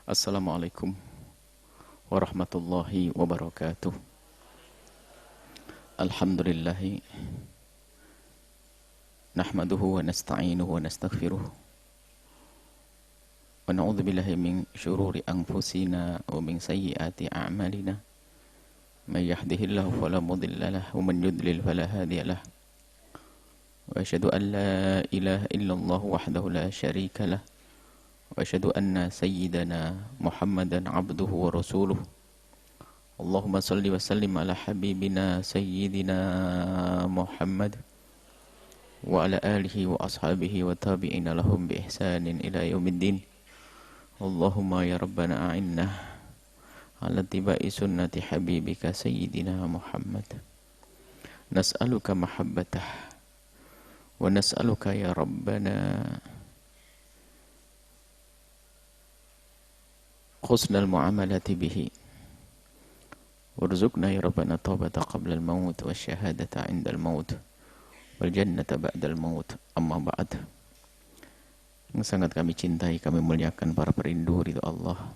Assalamualaikum warahmatullahi wabarakatuh. Alhamdulillahi nahmaduhu wa nasta'inuhu wa nastaghfiruh wa na'udzu billahi min syururi anfusina wa min sayyiati a'malina. May yahdihillahu fala mudilla lahu wa man yudlil fala hadiya lahu. Wa asyhadu an la ilaha illallah wahdahu la syarika lahu. Wa asyhadu anna sayyidana Muhammadan abduhu wa rasuluh. Allahumma salli wa sallim ala habibina sayyidina Muhammad wa ala alihi wa ashabihi wa tabi'ina lahum bi ihsanin ila yaumiddin. Allahumma ya rabbana a'inna ala tibai sunnati habibika sayyidina Muhammad. Nas'aluka mahabbatah wa nas'aluka ya rabbana husnal muamalati bihi. Warzuqna ya rabbana taubata qabla al-maut wa syahadata 'inda al-maut wal jannata ba'da al-maut. Amma ba'd. Yang sangat kami cintai, kami muliakan para perindu ridha Allah,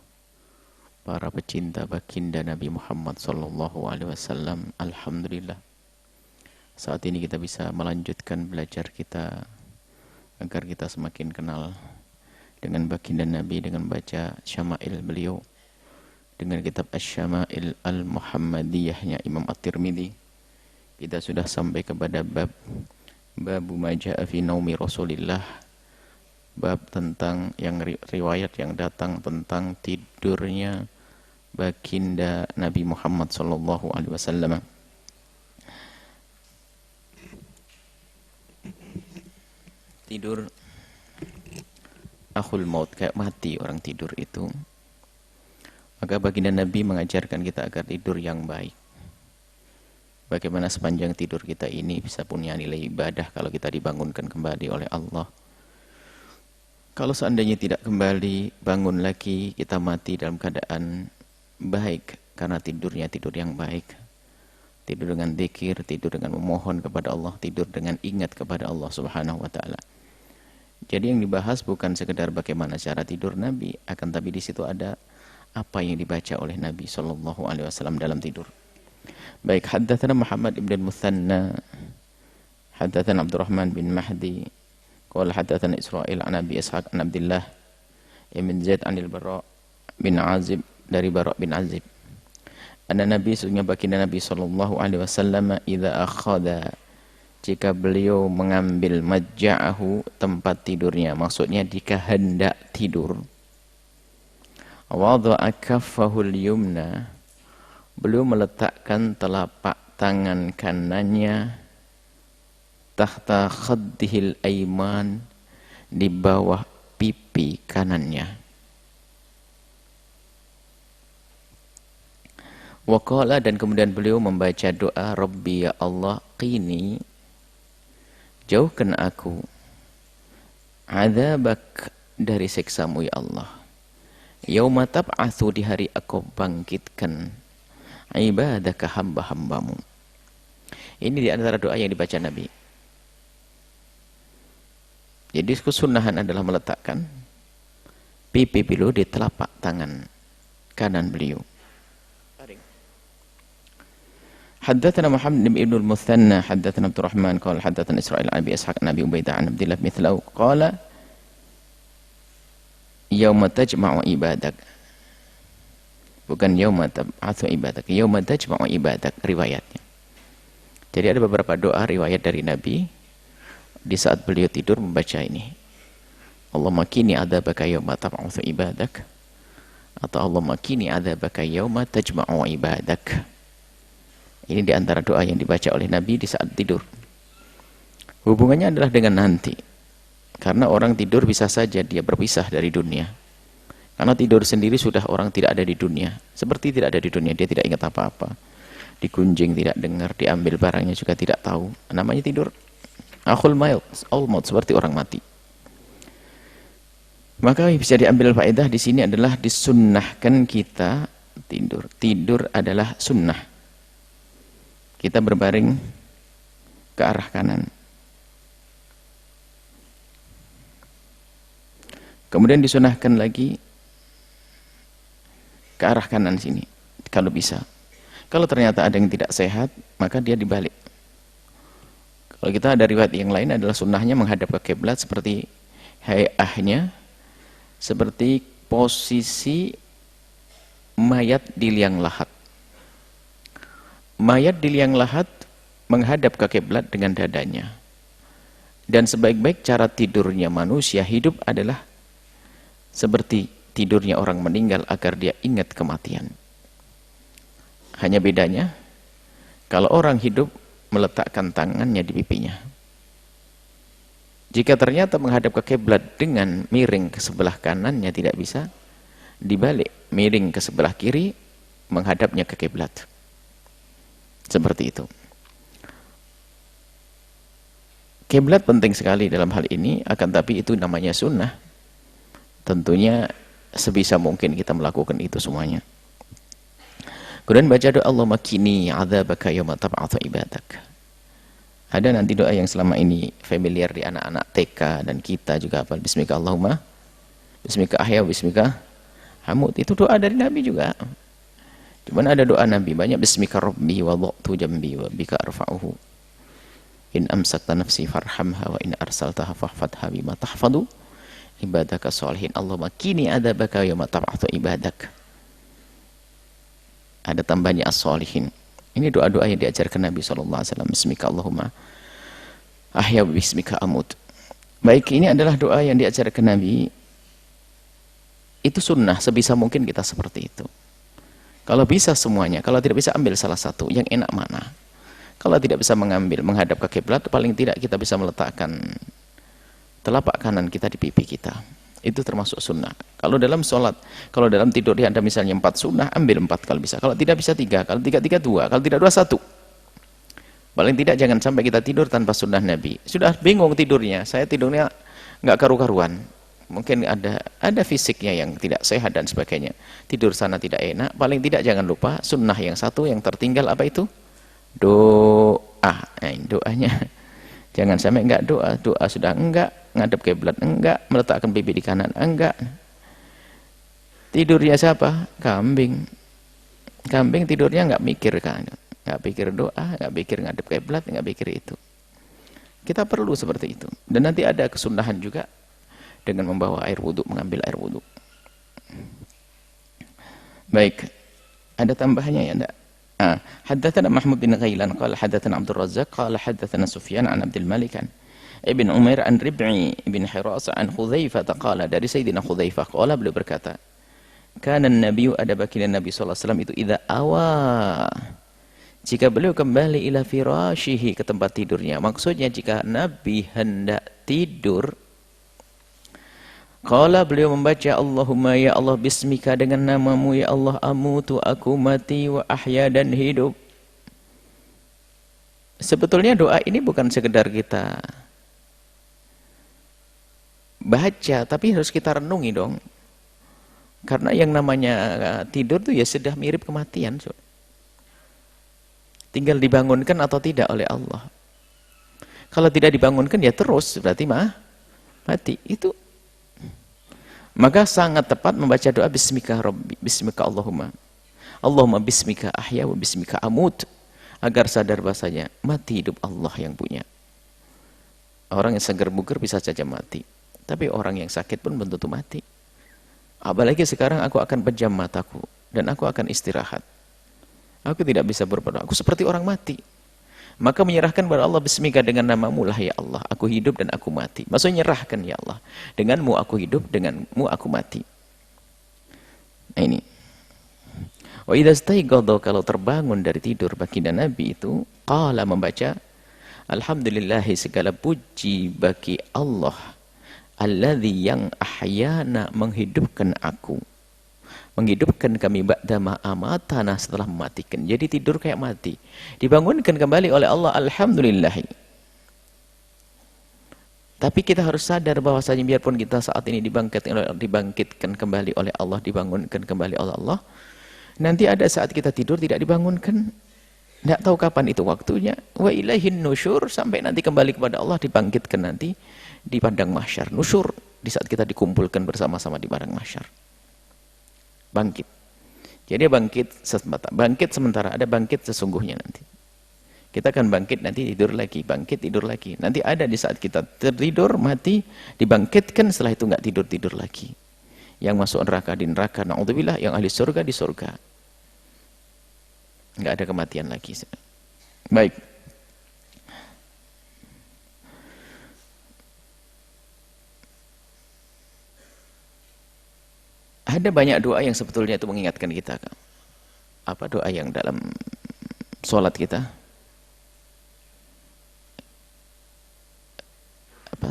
para pecinta baginda Nabi Muhammad sallallahu alaihi wasallam. Alhamdulillah, saat ini kita bisa melanjutkan belajar kita agar kita semakin kenal dengan baginda Nabi dengan baca syama'il beliau dengan kitab Asy-Syama'il Al-Muhammadiyahnya Imam At-Tirmidzi. Kita sudah sampai kepada babu ma jaa'a fi naumi Rasulillah, bab tentang yang riwayat yang datang tentang tidurnya baginda Nabi Muhammad sallallahu alaihi wasallam. Tidur akhul maut, kayak mati orang tidur itu. Maka baginda Nabi mengajarkan kita agar tidur yang baik. Bagaimana sepanjang tidur kita ini bisa punya nilai ibadah kalau kita dibangunkan kembali oleh Allah. Kalau seandainya tidak kembali, bangun lagi, kita mati dalam keadaan baik karena tidurnya tidur yang baik. Tidur dengan zikir, tidur dengan memohon kepada Allah, tidur dengan ingat kepada Allah Subhanahu wa taala. Jadi yang dibahas bukan sekedar bagaimana cara tidur Nabi, akan tapi di situ ada apa yang dibaca oleh Nabi sallallahu alaihi wasallam dalam tidur. Baik, haddatsana Muhammad ibn al-Muthanna, haddatsana Abdurrahman bin Mahdi, qala haddatsana Israil an Abi Ishaq an Abdullah ibn Zaid anil Bara bin Azib, dari Bara bin Azib. Anna Nabi, sesungguhnya baginda Nabi sallallahu alaihi wasallam, idza akhadha, jika beliau mengambil majja'ahu, tempat tidurnya, maksudnya jika hendak tidur, wada'a kaffahul yumna, beliau meletakkan telapak tangan kanannya tahta khaddihil aiman, di bawah pipi kanannya. Wa qala, dan kemudian beliau membaca doa, Rabbi ya Allah, qini, jauhkan aku, adzabak, dari siksamu ya Allah, yauma tab'atsu, di hari aku bangkitkan, ibadaka, hamba-hambamu. Ini di antara doa yang dibaca Nabi. Jadi kesunahan adalah meletakkan pipi beliau di telapak tangan kanan beliau. Haddatsana Muhammad ibn al-Muthanna, haddatsana Abdurrahman qala haddatsana Israil an Abi Ishaq an Abi Ubaidah an Abdullah mithlahu qala yauma tajma'u ibadak, bukan yauma tab'atsu ibadak, yauma tajma'u ibadak riwayatnya. Jadi ada beberapa doa riwayat dari Nabi di saat beliau tidur membaca ini. Allahumma qini adzabaka yauma tab'atsu ibadak, atau Allahumma qini adzabaka yauma tajma'u ibadak. Ini di antara doa yang dibaca oleh Nabi di saat tidur. Hubungannya adalah dengan nanti. Karena orang tidur bisa saja dia berpisah dari dunia. Karena tidur sendiri sudah orang tidak ada di dunia. Seperti tidak ada di dunia, dia tidak ingat apa-apa. Digunjing tidak dengar, diambil barangnya juga tidak tahu. Namanya tidur. Akhul maut, seperti orang mati. Maka bisa diambil faedah di sini adalah disunnahkan kita tidur. Tidur adalah sunnah. Kita berbaring ke arah kanan. Kemudian disunahkan lagi ke arah kanan sini kalau bisa. Kalau ternyata ada yang tidak sehat, maka dia dibalik. Kalau kita ada riwayat yang lain adalah sunnahnya menghadap ke kiblat seperti hayahnya, seperti posisi mayat di liang lahat. Mayat di liang lahat menghadap ke kiblat dengan dadanya. Dan sebaik-baik cara tidurnya manusia hidup adalah seperti tidurnya orang meninggal agar dia ingat kematian. Hanya bedanya, kalau orang hidup meletakkan tangannya di pipinya. Jika ternyata menghadap ke kiblat dengan miring ke sebelah kanannya tidak bisa, dibalik, miring ke sebelah kiri, menghadapnya ke kiblat. Seperti itu. Kiblat penting sekali dalam hal ini, akan tapi itu namanya sunnah. Tentunya sebisa mungkin kita melakukan itu semuanya. Kemudian baca doa Allahumma qini adzabaka yauma tab'atsu ibadak. Ada nanti doa yang selama ini familiar di anak-anak TK dan kita juga hafal. Bismika Allahumma, bismika ahya, bismika hamut. Itu doa dari Nabi juga. Cuman ada doa Nabi banyak. Bismika rabbi wa dha'tu jambi wa bika arfa'uhu. In amsakta nafsi farhamha wa in arsaltaha fahfadha bima tahfadu ibadaka sholihin. Allahumma qini adzabaka yauma tab'atsu ibadak. Ada tambahnya as-sholihin. Ini doa-doa yang diajarkan Nabi SAW. Bismika Allahumma ahya bismika amut. Baik, ini adalah doa yang diajarkan Nabi. Itu sunnah, sebisa mungkin kita seperti itu. Kalau bisa semuanya, kalau tidak bisa ambil salah satu, yang enak mana. Kalau tidak bisa mengambil, menghadap ke kiblat, paling tidak kita bisa meletakkan telapak kanan kita di pipi kita. Itu termasuk sunnah. Kalau dalam sholat, kalau dalam tidur ada misalnya 4 sunnah, ambil 4 kalau bisa. Kalau tidak bisa 3, kalau 3, 2, kalau tidak 2, 1. Paling tidak jangan sampai kita tidur tanpa sunnah Nabi. Sudah bingung tidurnya, saya tidurnya nggak karu-karuan. Mungkin ada fisiknya yang tidak sehat dan sebagainya. Tidur sana tidak enak, paling tidak jangan lupa sunnah yang satu yang tertinggal apa itu? Doa. Nah, doanya. Jangan sampai enggak doa, doa sudah enggak, ngadep kiblat enggak, meletakkan pipi di kanan enggak. Tidurnya siapa? Kambing. Kambing tidurnya enggak mikir kan, enggak pikir doa, enggak pikir ngadep kiblat, enggak pikir itu. Kita perlu seperti itu. Dan nanti ada kesunahan juga dengan membawa air wudhu, mengambil air wudhu. Baik, ada tambahannya ya enggak? حدثنا محمود بن غيلان قال حدثنا عبد الرزاق قال حدثنا سفيان عن عبد الملك عن ابن عمير عن ربعي بن حراس عن خذيفة قال dari Sayyidina Khuzaifah qala beliau berkata kana an-nabiy ada baginda Nabi sallallahu alaihi wasallam itu idza awa jika beliau kembali ila firashihi ke tempat tidurnya, maksudnya jika Nabi hendak tidur, qala beliau membaca Allahumma ya Allah bismika dengan namamu ya Allah amutu aku mati wa ahya dan hidup. Sebetulnya doa ini bukan sekedar kita baca, tapi harus kita renungi dong. Karena yang namanya tidur tuh ya sudah mirip kematian. Tinggal dibangunkan atau tidak oleh Allah. Kalau tidak dibangunkan ya terus berarti mati. Itu maka sangat tepat membaca doa bismika rabbi, bismika Allahumma. Allahumma bismika ahya wa bismika amut. Agar sadar bahasanya mati hidup Allah yang punya. Orang yang segar bugar bisa saja mati. Tapi orang yang sakit pun belum tentu mati. Apalagi sekarang aku akan pejam mataku dan aku akan istirahat. Aku tidak bisa berbuat. Aku seperti orang mati. Maka menyerahkan kepada Allah bismika dengan namamu lah ya Allah. Aku hidup dan aku mati. Maksudnya nyerahkan ya Allah. Denganmu aku hidup, denganmu aku mati. Nah ini. Wa idza staiqadha kalau terbangun dari tidur baginda Nabi itu qala membaca alhamdulillahi segala puji bagi Allah alladzi yang ahyana menghidupkan aku. Menghidupkan kami ba'dama amatana setelah mematikan. Jadi tidur kayak mati. Dibangunkan kembali oleh Allah alhamdulillah. Tapi kita harus sadar bahwasanya biarpun kita saat ini dibangkitkan kembali oleh Allah, dibangunkan kembali oleh Allah, nanti ada saat kita tidur tidak dibangunkan. Tidak tahu kapan itu waktunya. Wa ilaihin nusyur, sampai nanti kembali kepada Allah, dibangkitkan nanti di padang mahsyar. Nusyur di saat kita dikumpulkan bersama-sama di padang mahsyar. Bangkit. Jadi bangkit sementara, ada bangkit sesungguhnya nanti. Kita akan bangkit nanti tidur lagi, bangkit tidur lagi. Nanti ada di saat kita tertidur mati dibangkitkan, setelah itu nggak tidur lagi. Yang masuk neraka di neraka, naudzubillah, yang ahli surga di surga. Nggak ada kematian lagi. Baik. Ada banyak doa yang sebetulnya itu mengingatkan kita. Apa doa yang dalam sholat kita?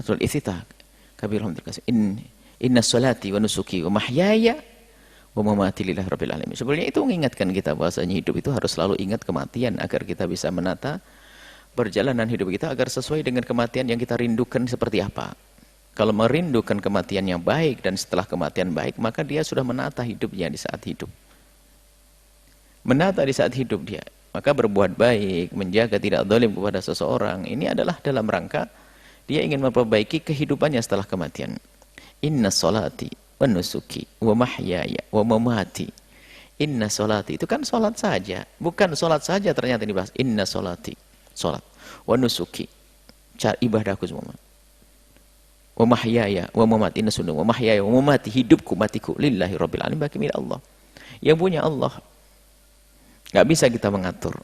Surah Iftitah kabirhum terkasih inna sholati wa nusuki wa mahyaya wa mamati lillahi rabbil alamin. Sebenarnya itu mengingatkan kita bahwasanya hidup itu harus selalu ingat kematian agar kita bisa menata perjalanan hidup kita agar sesuai dengan kematian yang kita rindukan seperti apa. Kalau merindukan kematian yang baik dan setelah kematian baik, maka dia sudah menata hidupnya di saat hidup. Menata di saat hidup dia, maka berbuat baik, menjaga tidak zalim kepada seseorang, ini adalah dalam rangka dia ingin memperbaiki kehidupannya setelah kematian. Inna sholati wa nusuki wa mahyaya wa mamati. Inna sholati itu kan sholat saja, bukan sholat saja ternyata dibahas. Inna sholati, sholat, wa nusuki, cara ibadahku semua. Wa mahyaya wa mamati, inna sunnah wa mahyaya wa mamati, hidupku matiku lillahi rabbil alamin, bagi milik Allah. Yang punya Allah. Nggak bisa kita mengatur.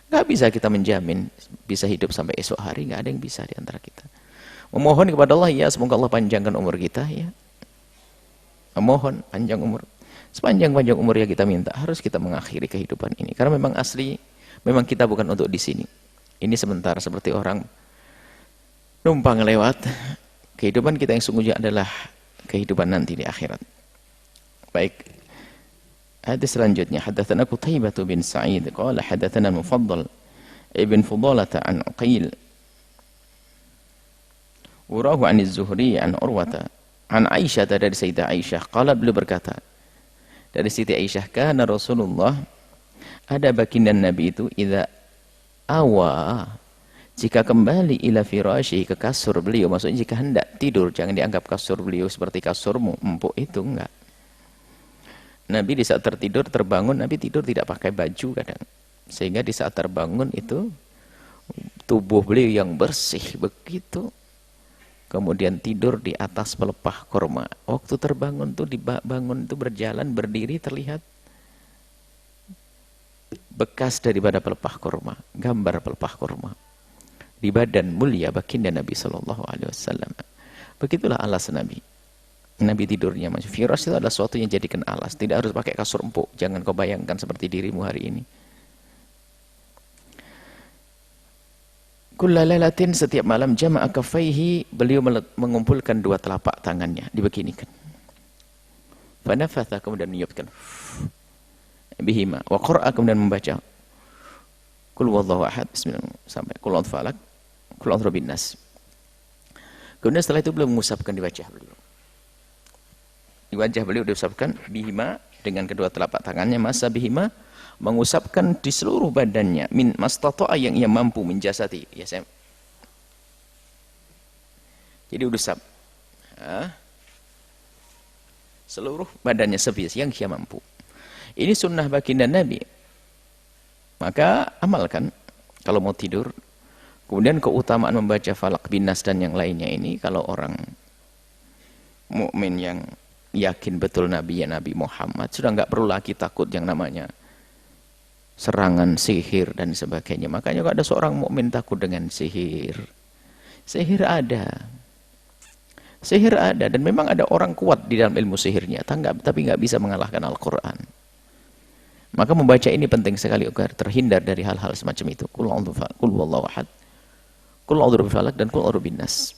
Nggak bisa kita menjamin bisa hidup sampai esok hari, nggak ada yang bisa di antara kita. Memohon kepada Allah, ya semoga Allah panjangkan umur kita, ya. Memohon panjang umur. Sepanjang-panjang umur yang kita minta, harus kita mengakhiri kehidupan ini. Karena memang asli, memang kita bukan untuk di sini. Ini sementara, seperti orang numpang lewat. Kehidupan kita yang sungguhnya adalah kehidupan nanti di akhirat. Baik. Hadis selanjutnya, hadatsana Qutaibah bin Sa'id qala hadatsana Mufaddal ibn Fudalah an Uqail urahu an Az-Zuhri an Urwata an Aisyah, dari Sayyidah Aisyah qala, beliau berkata dari Siti Aisyah, kana Rasulullah, ada baginda Nabi itu, idza awa, jika kembali ila firasyi, ke kasur beliau, maksudnya jika hendak tidur, jangan dianggap kasur beliau seperti kasurmu empuk itu, enggak. Nabi di saat tertidur, terbangun, Nabi tidur tidak pakai baju kadang. Sehingga di saat terbangun itu, tubuh beliau yang bersih begitu. Kemudian tidur di atas pelepah kurma. Waktu terbangun tuh, dibangun tuh berjalan, berdiri, terlihat bekas daripada pelepah kurma. Gambar pelepah kurma. Di badan mulia baginda Nabi SAW. Begitulah alas Nabi. Nabi tidurnya, firas itu adalah sesuatu yang jadikan alas, tidak harus pakai kasur empuk. Jangan kau bayangkan seperti dirimu hari ini. Kulla lailatin, setiap malam, jama'a kaffaihi, beliau mengumpulkan dua telapak tangannya, dibeginikan. Fa nafatha, kemudian meniupkan bihima, wa qara'a, kemudian membaca Qul huwallahu ahad, bismillah, sampai Qul a'udzu falaq, Qul a'udzu birabbin nas. Kemudian setelah itu beliau mengusapkan di wajah beliau. Di wajah beliau diusapkan bihima, dengan kedua telapak tangannya, masa bihima, mengusapkan di seluruh badannya, min mastata'a, yang ia mampu, menjasati, ya saya. Jadi usap seluruh badannya sebias yang ia mampu. Ini sunnah baginda Nabi. Maka amalkan kalau mau tidur. Kemudian keutamaan membaca Falaq bin Nas dan yang lainnya ini, kalau orang mukmin yang yakin betul Nabi ya Nabi Muhammad, sudah nggak perlu lagi takut yang namanya serangan sihir dan sebagainya. Makanya kalau ada seorang mukmin takut dengan sihir, sihir ada dan memang ada orang kuat di dalam ilmu sihirnya, tapi nggak bisa mengalahkan Al-Quran. Maka membaca ini penting sekali agar terhindar dari hal-hal semacam itu. Qul huwallahu ahad, Qul a'udzu birabbil falaq, dan Qul a'udzu binnas.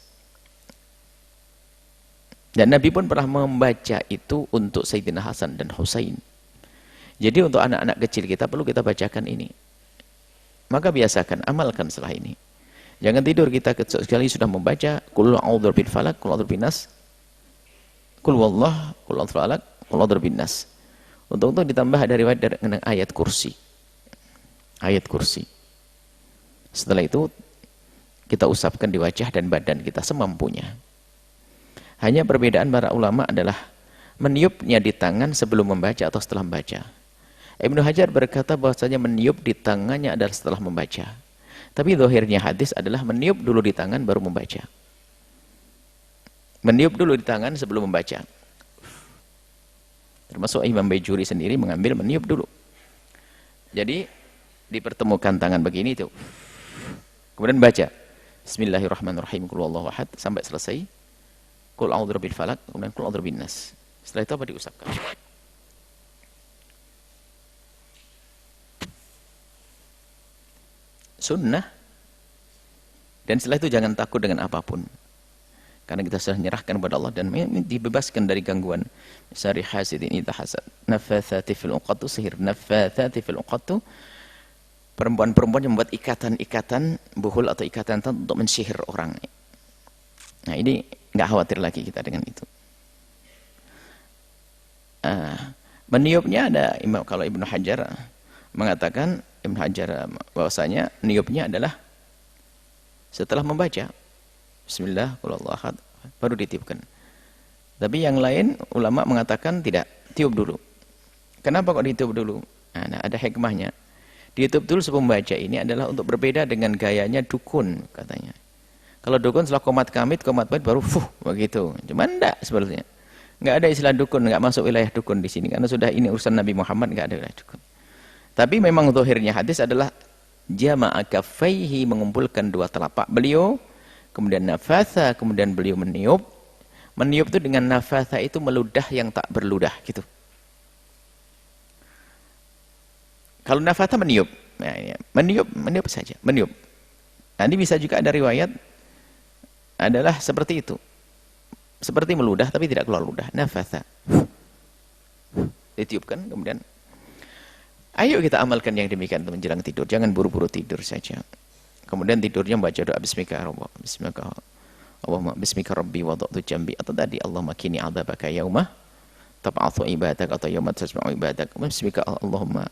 Dan Nabi pun pernah membaca itu untuk Sayyidina Hasan dan Husain. Jadi untuk anak-anak kecil kita perlu kita bacakan ini. Maka biasakan, amalkan setelah ini. Jangan tidur kita sekali sudah membaca Qul a'udzu birabbil falaq, Qul a'udzu binnas, Qul huwallahu, Qul a'udzu falaq, Qul a'udzu binnas. Untuk ditambah dari dengan ayat kursi. Ayat kursi. Setelah itu kita usapkan di wajah dan badan kita semampunya. Hanya perbedaan para ulama adalah meniupnya di tangan sebelum membaca atau setelah membaca. Ibnu Hajar berkata bahwasanya meniup di tangannya adalah setelah membaca. Tapi zahirnya hadis adalah meniup dulu di tangan baru membaca. Meniup dulu di tangan sebelum membaca. Termasuk Imam Baijuri sendiri mengambil meniup dulu. Jadi dipertemukan tangan begini itu. Kemudian baca Bismillahirrahmanirrahim qul huwallahu ahad sampai selesai. Qul a'udzu birabbil falaq, kemudian qul a'udzu birabbin nas. Setelah itu apa diusapkan? Sunnah. Dan setelah itu jangan takut dengan apapun. Karena kita sudah menyerahkan kepada Allah dan dibebaskan dari gangguan. Sari hasidin idza hasad. Naffatsati fil uqad, sihir. Naffatsati fil uqad, perempuan-perempuan yang membuat ikatan-ikatan buhul atau ikatan untuk mensihir orang. Nah, ini enggak khawatir lagi kita dengan itu. Meniupnya ada kalau Ibnu Hajar mengatakan bahwasanya niupnya adalah setelah membaca Bismillah qul huwallahu ahad baru ditiupkan. Tapi yang lain ulama mengatakan tidak, tiup dulu. Kenapa kok ditiup dulu? Nah, ada hikmahnya. Ditiup dulu sebelum membaca ini adalah untuk berbeda dengan gayanya dukun katanya. Kalau dukun setelah komat kamit baru begitu. Cuman enggak sebetulnya. Enggak ada istilah dukun, enggak masuk wilayah dukun di sini karena sudah ini urusan Nabi Muhammad, enggak ada wilayah dukun. Tapi memang zahirnya hadis adalah jama'a kaffaihi, mengumpulkan dua telapak beliau, kemudian nafatha, kemudian beliau meniup. Meniup itu dengan nafatha itu meludah yang tak berludah gitu. Kalau nafatha meniup. Nah, ya. Meniup saja, meniup. Nanti bisa juga ada riwayat adalah seperti itu. Seperti meludah tapi tidak keluar ludah. Nafatha. Ditiupkan kemudian ayo kita amalkan yang demikian menjelang tidur. Jangan buru-buru tidur saja. Kemudian tidurnya membaca doa Bismika Allahumma Bismika Rabbi wada'tu jambi. Atau tadi Allahumma kini adzabaka yaumah tab'athu ibadak atau yaumah tasma'u ibadak. Bismika Allahumma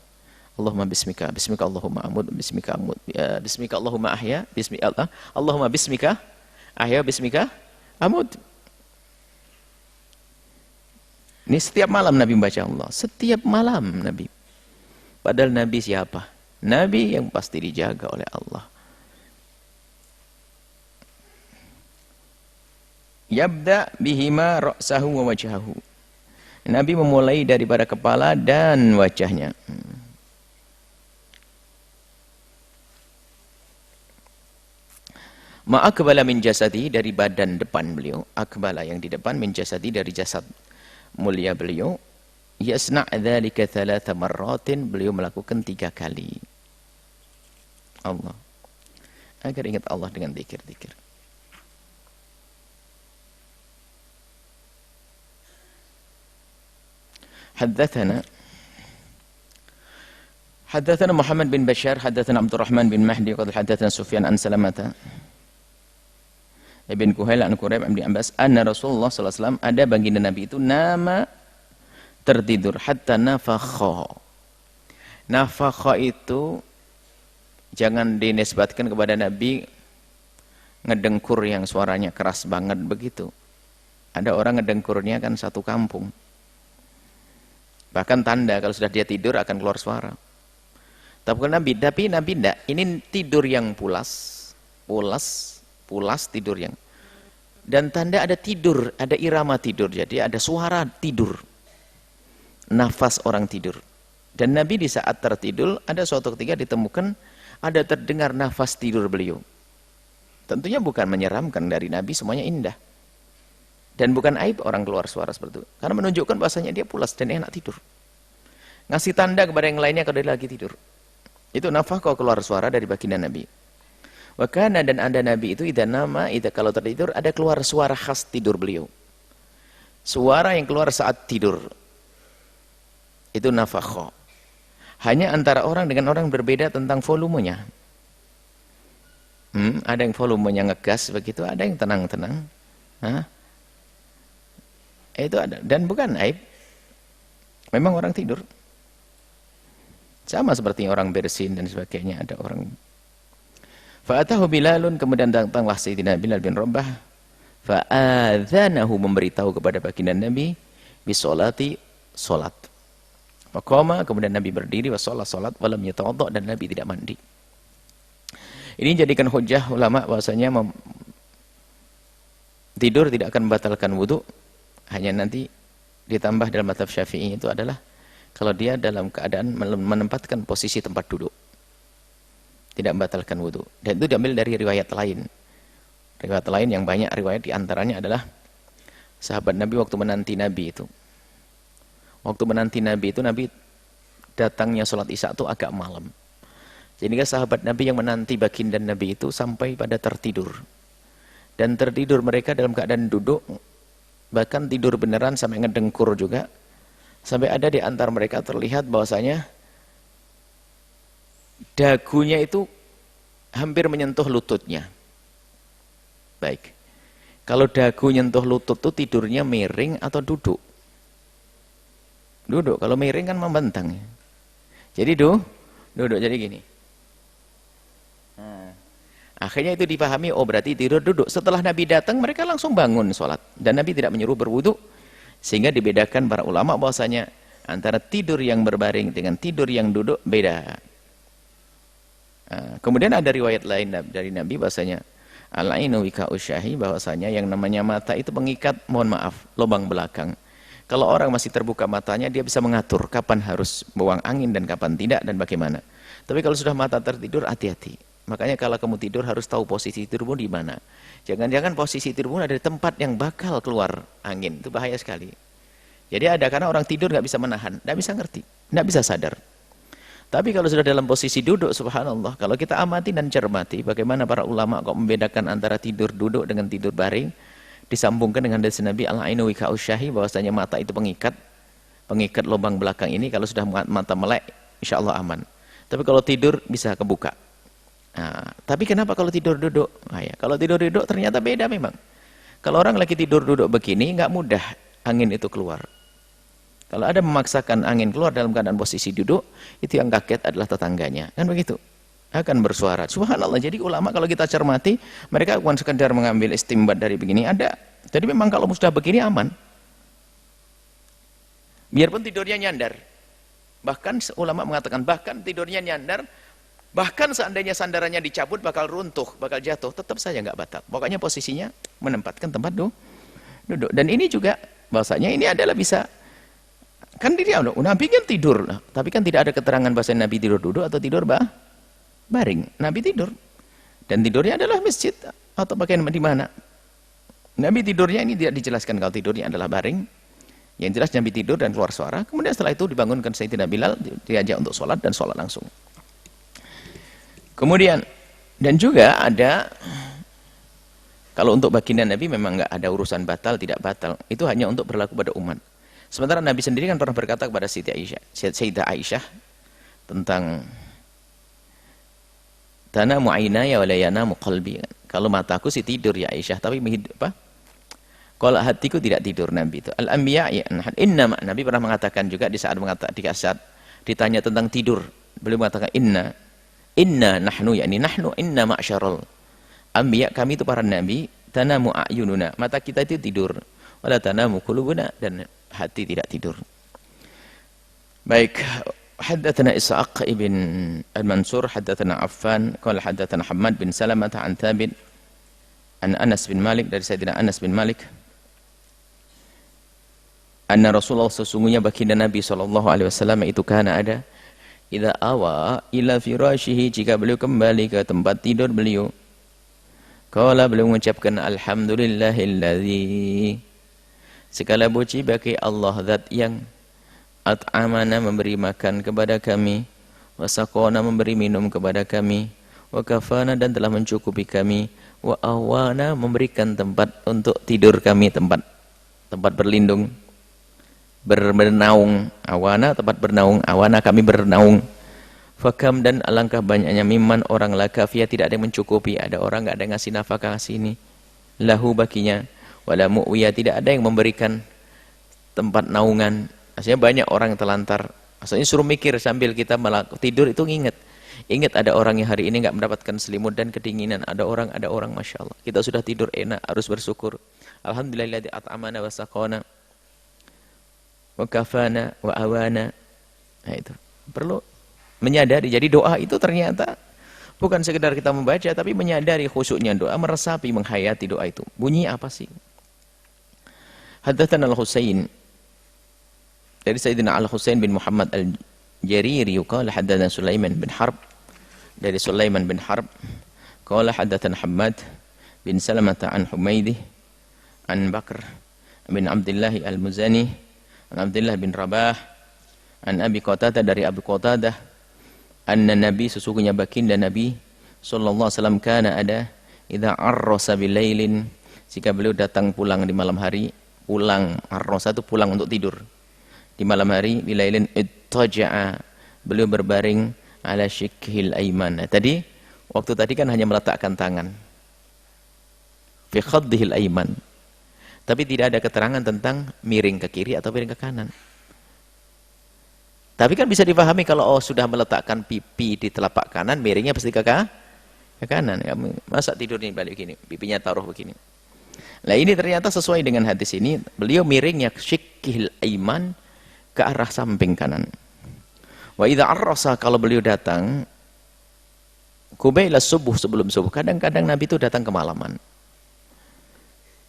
Bismika Allahumma amud Bismika amud Bismika Allahumma ahya Bismika Allahumma Bismika ahya Bismika amud. Ini setiap malam Nabi membaca Allah. Setiap malam Nabi. Padahal Nabi siapa? Nabi yang pasti dijaga oleh Allah. Yabda bihima ra'sahu wa wajhahu. Nabi memulai daripada kepala dan wajahnya. Ma'akbala min jasadi, dari badan depan beliau. Akbala yang di depan, min jasadi dari jasad mulia beliau. Yasna' dzalika 3 marratin, beliau melakukan 3 kali. Allah. Agar ingat Allah dengan zikir-zikir. Haddatsana Muhammad bin Bashar, haddatsana Abdurrahman bin Mahdi, qad haddatsana Sufyan an Salamata Ibn Kuhail an Quraib bin Abbas anna Rasulullah sallallahu alaihi wasallam, ada baginda Nabi itu nama tertidur hatta nafakha. Nafakha itu jangan dinisbatkan kepada Nabi ngedengkur yang suaranya keras banget begitu. Ada orang ngedengkurnya kan satu kampung. Bahkan tanda kalau sudah dia tidur akan keluar suara. Tapi Nabi tidak. Ini tidur yang pulas tidur yang. Dan tanda ada tidur, ada irama tidur. Jadi ada suara tidur. Nafas orang tidur. Dan Nabi di saat tertidur ada suatu ketika ditemukan ada terdengar nafas tidur beliau. Tentunya bukan menyeramkan, dari Nabi semuanya indah. Dan bukan aib orang keluar suara seperti itu. Karena menunjukkan bahasanya dia pulas dan enak tidur. Ngasih tanda kepada yang lainnya kalau dia lagi tidur. Itu nafas kalau keluar suara dari baginda Nabi. Wakana, dan ada Nabi itu kalau tertidur ada keluar suara khas tidur beliau. Suara yang keluar saat tidur. Itu nafakha. Hanya antara orang dengan orang berbeda tentang volumenya. Ada yang volumenya ngegas begitu, ada yang tenang-tenang. Itu ada, dan bukan aib. Memang orang tidur. Sama seperti orang bersin dan sebagainya, ada orang. Fa'atahu Bilalun, kemudian datanglah Sayyidina Bilal bin Rabah. Fa'adzanahu, memberitahu kepada baginda Nabi bisolati, solat. Faqama, kemudian Nabi berdiri, wa salat walam yatawadda, dan Nabi tidak mandi. Ini jadikan hujjah ulama bahwasanya tidur tidak akan membatalkan wudu, hanya nanti ditambah dalam mazhab Syafi'i itu adalah kalau dia dalam keadaan menempatkan posisi tempat duduk, tidak membatalkan wudu. Dan itu diambil dari riwayat lain. Riwayat lain yang banyak riwayat diantaranya adalah sahabat Nabi waktu menanti Nabi itu. Waktu menanti Nabi itu, Nabi datangnya sholat isya itu agak malam. Jadi sahabat Nabi yang menanti baginda Nabi itu sampai pada tertidur. Dan tertidur mereka dalam keadaan duduk, bahkan tidur beneran sampai ngedengkur juga. Sampai ada di antara mereka terlihat bahwasanya dagunya itu hampir menyentuh lututnya. Baik. Kalau dagu nyentuh lutut itu tidurnya miring atau duduk? Duduk. Kalau miring kan membentang. Jadi duduk. Jadi gini. Nah, akhirnya itu dipahami, oh berarti tidur duduk. Setelah Nabi datang mereka langsung bangun sholat. Dan Nabi tidak menyuruh berwudu. Sehingga dibedakan para ulama bahwasanya antara tidur yang berbaring dengan tidur yang duduk beda. Nah, kemudian ada riwayat lain dari Nabi bahwasanya al-ainu wika'u syahi, bahwasanya yang namanya mata itu mengikat, mohon maaf, lubang belakang. Kalau orang masih terbuka matanya, dia bisa mengatur kapan harus buang angin dan kapan tidak dan bagaimana. Tapi kalau sudah mata tertidur, hati-hati. Makanya kalau kamu tidur harus tahu posisi tidurmu di mana. Jangan-jangan posisi tidurmu ada di tempat yang bakal keluar angin. Itu bahaya sekali. Jadi ada karena orang tidur nggak bisa menahan, nggak bisa ngerti, nggak bisa sadar. Tapi kalau sudah dalam posisi duduk, subhanallah, kalau kita amati dan cermati bagaimana para ulama kok membedakan antara tidur duduk dengan tidur baring, disambungkan dengan hadis Nabi al-ainu wika'u syahi, bahwasanya mata itu pengikat lubang belakang ini, kalau sudah mata melek insya Allah aman. Tapi kalau tidur bisa kebuka. Nah, tapi kenapa kalau tidur duduk? Nah, ya, kalau tidur duduk ternyata beda memang. Kalau orang lagi tidur duduk begini nggak mudah angin itu keluar. Kalau ada memaksakan angin keluar dalam keadaan posisi duduk, itu yang kaget adalah tetangganya. Kan begitu? Akan bersuara. Subhanallah. Jadi ulama kalau kita cermati, mereka bukan sekedar mengambil istimbat dari begini, ada. Jadi memang kalau sudah begini aman. Biarpun tidurnya nyandar. Bahkan ulama mengatakan, bahkan tidurnya nyandar, bahkan seandainya sandarannya dicabut bakal runtuh, bakal jatuh, tetap saja nggak batal. Pokoknya posisinya menempatkan tempat duduk. Dan ini juga bahwasanya ini adalah bisa, kan dia Nabi kan tidur, tapi kan tidak ada keterangan bahasa Nabi tidur duduk atau tidur baring. Nabi tidur, dan tidurnya adalah masjid atau pakaian di mana. Nabi tidurnya ini tidak dijelaskan kalau tidurnya adalah baring. Yang jelas Nabi tidur dan keluar suara. Kemudian setelah itu dibangunkan Sayyidina Bilal, diajak untuk sholat dan sholat langsung. Kemudian dan juga ada, kalau untuk baginda Nabi memang nggak ada urusan batal tidak batal, itu hanya untuk berlaku pada umat. Sementara Nabi sendiri kan pernah berkata kepada Sayyidah Aisyah tentang tanamu ainaya wa la yanamu qalbi. Kalau mataku sih tidur ya Aisyah, tapi kalau hatiku tidak tidur. Nabi itu al-anbiya ya inna, Nabi pernah mengatakan juga di saat ditanya tentang tidur, beliau mengatakan inna nahnu, yakni nahnu inna ma'syarul anbiya, kami itu para nabi, tanamu a'yununa, mata kita itu tidur, wala tanamu qulubuna, dan hati tidak tidur. Baik, haddatsana Ishaq ibn al-Mansur, haddatsana Affan, qala haddatsana Hammad bin Salamah an Thabit an Anas bin Malik, dari Sayyidina Anas bin Malik, anna Rasulullah, sesungguhnya baginda Nabi SAW itu kana ada, idza awa ila firashihi, jika beliau kembali ke tempat tidur beliau, qala, beliau mengucapkan alhamdulillahilladzi, segala puji bagi Allah zat yang at'amana, memberi makan kepada kami, wasaqona, memberi minum kepada kami, wa kafana, dan telah mencukupi kami, wa awana, memberikan tempat untuk tidur kami, tempat berlindung, bernaung. Awana tempat bernaung, awana kami bernaung. Fakam, dan alangkah banyaknya mimman orang la kafiyah, tidak ada yang mencukupi, ada orang enggak ada yang ngasih nafkah sini, lahu baginya, wala mu'wiyah, tidak ada yang memberikan tempat naungan. Maksudnya banyak orang yang telantar. Maksudnya suruh mikir sambil kita tidur itu ingat ada orang yang hari ini enggak mendapatkan selimut dan kedinginan. Ada orang Masya Allah, kita sudah tidur enak, harus bersyukur. Alhamdulillahilladzi at'amana wa saqana wa kafana wa awana. Nah, itu perlu menyadari. Jadi doa itu ternyata bukan sekedar kita membaca, tapi menyadari khusyuknya doa, meresapi, menghayati doa itu. Bunyi apa sih? Haddatsana Al-Husain, dari Sayyidina Al-Husain bin Muhammad Al-Jariri, qala haddatsana Sulaiman bin Harb, dari Sulaiman bin Harb, qala haddatsana Hammad bin Salamah an Humaidih an Bakr bin Abdullah Al-Muzani an Abdullah bin Rabah an Abi Qatadah, dari Abu Qatadah, anna Nabi, sesungguhnya baginda Nabi sallallahu alaihi wasallam, kana ada idza arrasa bilailin, jika beliau datang pulang di malam hari. Pulang, arrasa itu pulang untuk tidur di malam hari. Bilailin ittaja'a, beliau berbaring ala syikhil aiman. Waktu tadi kan hanya meletakkan tangan fi khaddihil aiman, tapi tidak ada keterangan tentang miring ke kiri atau miring ke kanan. Tapi kan bisa dipahami kalau sudah meletakkan pipi di telapak kanan, miringnya pasti ke kanan. Masa tidurnya balik begini, pipinya taruh begini. Nah, ini ternyata sesuai dengan hadis ini. Beliau miringnya syikhil aiman, ke arah samping kanan. Wa idza arrasa, kalau beliau datang kubaila subuh, sebelum subuh. Kadang-kadang Nabi itu datang kemalaman.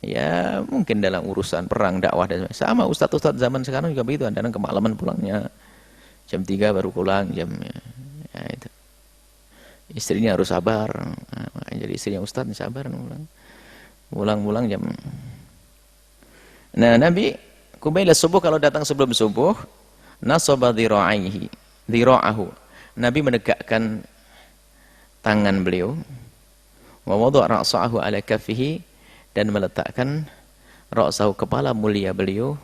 Ya, mungkin dalam urusan perang, dakwah dan sama. Ustadz-ustadz zaman sekarang juga begitu, kadang kemalaman pulangnya. Jam 3 baru pulang, jamnya. Ya, itu. Istrinya harus sabar. Nah, jadi istrinya ustadz sabar pulang jam. Nah, Nabi kubaila subuh, kalau datang sebelum subuh, nasaba dhira'ahu, Nabi menegakkan tangan beliau, wa wada'a ra'sahu ala kaffihi, dan meletakkan ra'sahu, kepala mulia beliau,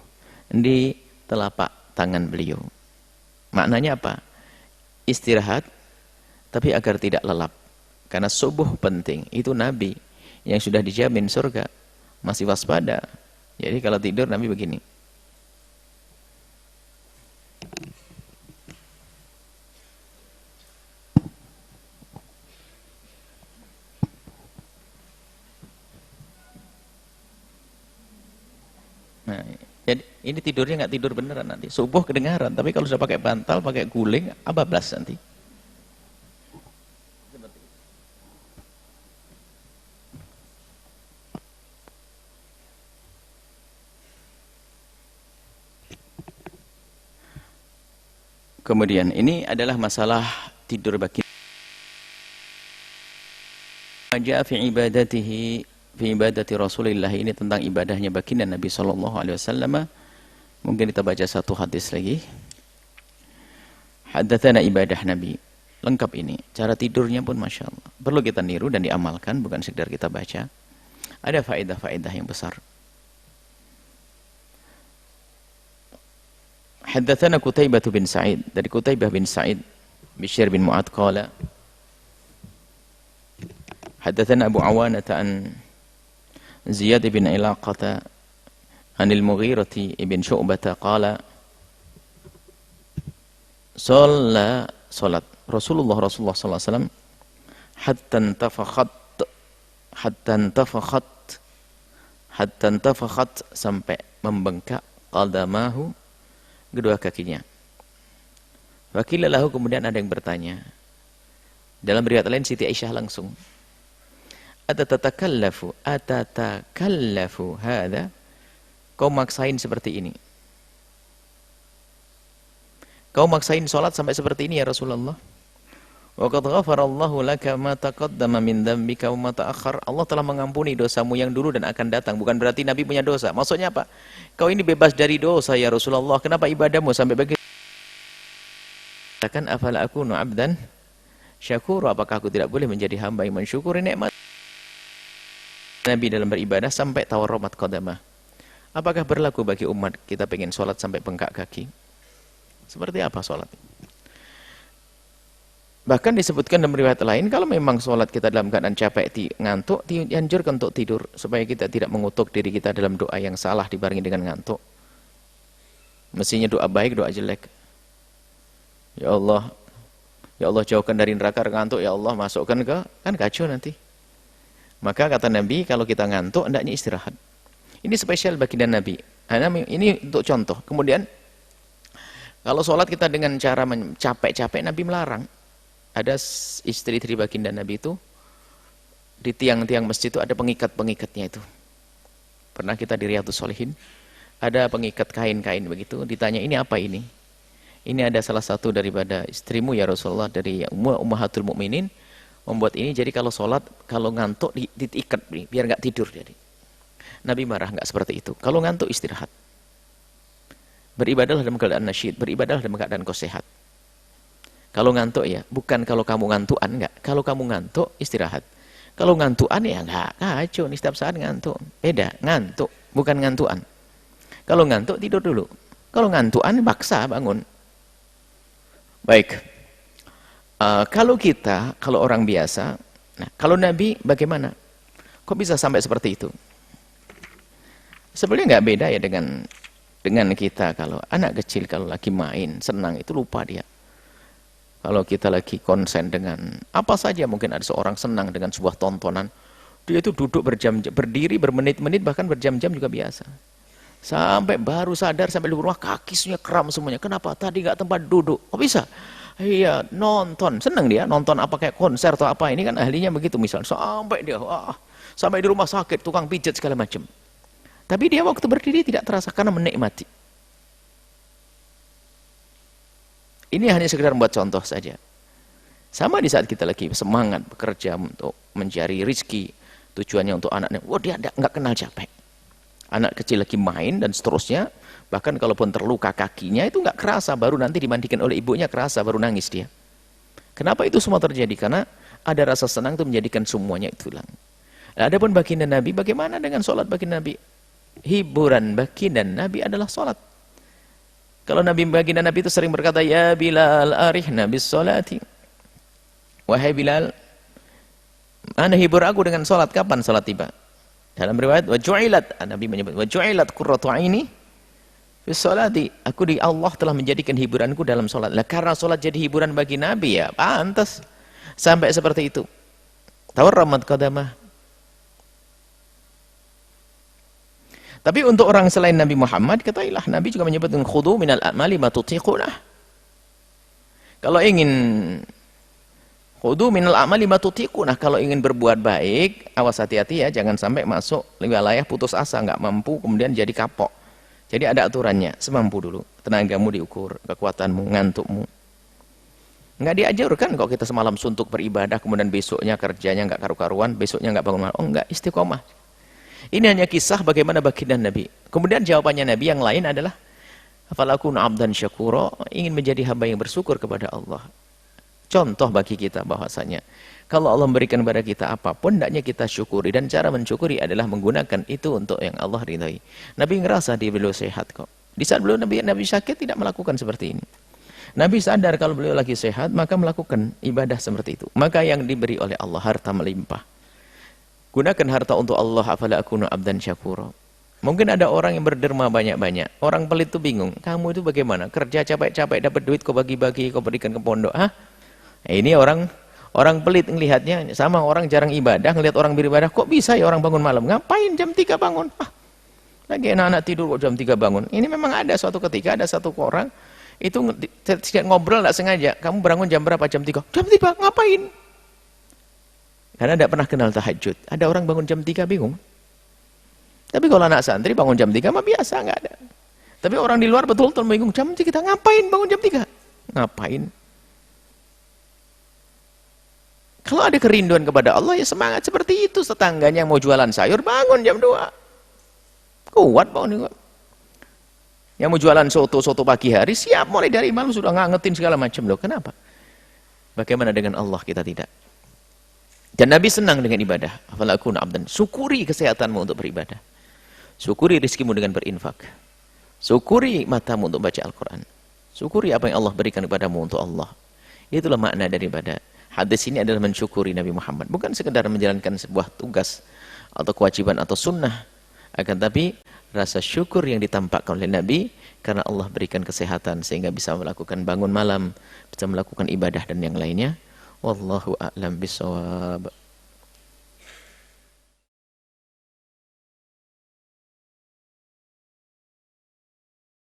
di telapak tangan beliau. Maknanya apa? Istirahat, tapi agar tidak lelap. Karena subuh penting. Itu Nabi yang sudah dijamin surga, masih waspada. Jadi kalau tidur Nabi begini. Nah, jadi ini tidurnya nggak tidur beneran nanti. Subuh kedengaran, tapi kalau sudah pakai bantal, pakai guling, abablas nanti. Kemudian ini adalah masalah tidur bagi Majaa fi ibadatihi, fi ibadati Rasulillah, ini tentang ibadahnya baginda Nabi sallallahu alaihi wasallam. Mungkin kita baca satu hadis lagi. Haddatsana ibadah Nabi. Lengkap ini. Cara tidurnya pun Masya Allah. Perlu kita niru dan diamalkan, bukan sekedar kita baca. Ada faedah-faedah yang besar. Haddatsana Qutaibah bin Sa'id, dari Qutaibah bin Sa'id Bishr bin Mu'ad qala haddatsana Abu Awanah an Ziyad bin Ilaqah anil Mughirah ibn Syu'bah qala salat Rasulullah sallallahu alaihi wasallam hatta intafakhat sampai membengkak qadamahu, kedua kakinya. Wakilalahu, kemudian ada yang bertanya. Dalam riwayat lain Siti Aisyah langsung, Atatakallafu hadza, kau maksain seperti ini? Kau maksain sholat sampai seperti ini ya Rasulullah? Wa qad ghafarallahu laka ma taqaddama min dzambika wa ma ta'akhkhar. Allah telah mengampuni dosamu yang dulu dan akan datang. Bukan berarti Nabi punya dosa. Maksudnya apa? Kau ini bebas dari dosa ya Rasulullah. Kenapa ibadahmu sampai begitu? Katakan afala akunu 'abdan syakur, apakah aku tidak boleh menjadi hamba yang mensyukuri nikmat Nabi dalam beribadah sampai tawarramat qadamah? Apakah berlaku bagi umat kita pengen sholat sampai bengkak kaki? Seperti apa sholat? Bahkan disebutkan dalam riwayat lain, kalau memang sholat kita dalam keadaan capek, ngantuk, dianjurkan untuk tidur, supaya kita tidak mengutuk diri kita dalam doa yang salah dibarengi dengan ngantuk. Mestinya doa baik, doa jelek. Ya Allah jauhkan dari neraka ngantuk, ya Allah masukkan ke, kan kacau nanti. Maka kata Nabi, kalau kita ngantuk, hendaknya istirahat. Ini spesial baginda Nabi. Ini untuk contoh. Kemudian Kalau sholat kita dengan cara capek-capek, Nabi melarang. Ada istri-istri baginda Nabi itu, di tiang-tiang masjid itu ada pengikat-pengikatnya itu. Pernah kita di Riyadhus Shalihin, ada pengikat kain-kain begitu, ditanya ini apa ini? Ini ada salah satu daripada istrimu ya Rasulullah, dari Ummahatul Mukminin, membuat ini, jadi kalau sholat, kalau ngantuk diikat, biar nggak tidur. Jadi Nabi marah, nggak seperti itu. Kalau ngantuk istirahat. Beribadahlah dalam keadaan nasyid, beribadahlah dalam keadaan kau sehat. Kalau ngantuk ya, bukan kalau kamu ngantukan, enggak. Kalau kamu ngantuk, istirahat. Kalau ngantukan ya enggak, kacau nih setiap saat ngantuk. Beda, ngantuk, bukan ngantukan. Kalau ngantuk tidur dulu. Kalau ngantukan paksa bangun. Baik. Kalau orang biasa, nah kalau Nabi bagaimana? Kok bisa sampai seperti itu? Sebenarnya nggak beda ya dengan kita. Kalau anak kecil kalau lagi main senang itu lupa dia. Kalau kita lagi konsen dengan apa saja, mungkin ada seorang senang dengan sebuah tontonan, dia itu duduk berjam-jam, berdiri bermenit-menit, bahkan berjam-jam juga biasa. Sampai baru sadar, sampai di rumah kakinya kram semuanya. Kenapa? Tadi nggak tempat duduk. Oh bisa? Iya, nonton. Senang dia nonton apa kayak konser atau apa. Ini kan ahlinya begitu misalnya. Sampai dia, sampai di rumah sakit, tukang pijat segala macam. Tapi dia waktu berdiri tidak terasa karena menikmati. Ini hanya sekedar membuat contoh saja. Sama di saat kita lagi semangat bekerja untuk mencari rezeki, tujuannya untuk anaknya. Wah, dia nggak kenal capek. Anak kecil lagi main dan seterusnya. Bahkan kalaupun terluka kakinya itu nggak kerasa. Baru nanti dimandikan oleh ibunya kerasa, baru nangis dia. Kenapa itu semua terjadi? Karena ada rasa senang itu menjadikan semuanya itu hilang. Nah, adapun baginda Nabi, bagaimana dengan sholat baginda Nabi? Hiburan baginda Nabi adalah sholat. Kalau baginda Nabi itu sering berkata, ya Bilal arihna bis sholati. Wahai Bilal, Anda hibur aku dengan sholat. Kapan sholat tiba? Dalam riwayat, waju'ilat, Nabi menyebut, waju'ilat qurratu aini bis sholati. Aku Allah telah menjadikan hiburanku dalam sholat. Lah karena sholat jadi hiburan bagi Nabi ya, pantas. Sampai seperti itu. Tawarramat qadamah. Tapi untuk orang selain Nabi Muhammad, ketahuilah Nabi juga menyebutkan khudu minal a'mali ma tutiqunah. Kalau ingin khudu minal a'mali ma tutiqunah, kalau ingin berbuat baik, awas hati-hati ya, jangan sampai masuk wilayah putus asa, nggak mampu kemudian jadi kapok. Jadi ada aturannya, semampu dulu. Tenagamu diukur, kekuatanmu, ngantukmu. Nggak diajarkan kalau kita semalam suntuk beribadah, kemudian besoknya kerjanya nggak karu-karuan, besoknya nggak bangun malam. Oh enggak, istiqomah. Ini hanya kisah bagaimana baginda Nabi. Kemudian jawabannya Nabi yang lain adalah, afalakunu abdan syakura, ingin menjadi hamba yang bersyukur kepada Allah. Contoh bagi kita bahwasanya kalau Allah memberikan kepada kita apapun, hendaknya kita syukuri, dan cara mensyukuri adalah menggunakan itu untuk yang Allah ridhai. Nabi ngerasa dia beliau sehat kok. Di saat beliau Nabi sakit tidak melakukan seperti ini. Nabi sadar kalau beliau lagi sehat, maka melakukan ibadah seperti itu. Maka yang diberi oleh Allah harta melimpah. Gunakan harta untuk Allah, afala akunu abdan syakura. Mungkin ada orang yang berderma banyak-banyak. Orang pelit itu bingung. Kamu itu bagaimana? Kerja capek-capek dapat duit kau bagi-bagi, kau berikan ke pondok. Hah? Ini orang pelit ngelihatnya sama orang jarang ibadah, ngelihat orang beribadah, kok bisa ya orang bangun malam? Ngapain jam 3 bangun? Lagi anak-anak tidur kok jam 3 bangun. Ini memang ada suatu ketika ada satu orang itu tidak ngobrol enggak sengaja. Kamu bangun jam berapa? Jam 3. Jam 3 ngapain? Karena tidak pernah kenal tahajud. Ada orang bangun jam 3 bingung. Tapi kalau anak santri bangun jam 3 mah biasa, nggak ada. Tapi orang di luar betul-betul bingung. Jam 3 kita ngapain bangun jam 3? Ngapain? Kalau ada kerinduan kepada Allah ya semangat seperti itu. Tetangganya mau jualan sayur bangun jam 2. Kuat bangun juga. Yang mau jualan soto pagi hari siap mulai dari malam sudah ngangetin segala macam loh. Kenapa? Bagaimana dengan Allah kita tidak? Dan Nabi senang dengan ibadah. Afalakuna abdan. Syukuri kesehatanmu untuk beribadah. Syukuri rizkimu dengan berinfak. Syukuri matamu untuk baca Al-Quran. Syukuri apa yang Allah berikan kepadamu untuk Allah. Itulah makna daripada hadis ini adalah mensyukuri Nabi Muhammad. Bukan sekedar menjalankan sebuah tugas atau kewajiban atau sunnah. Akan tapi rasa syukur yang ditampakkan oleh Nabi karena Allah berikan kesehatan sehingga bisa melakukan bangun malam, bisa melakukan ibadah dan yang lainnya. Wallahu a'lam bishawab.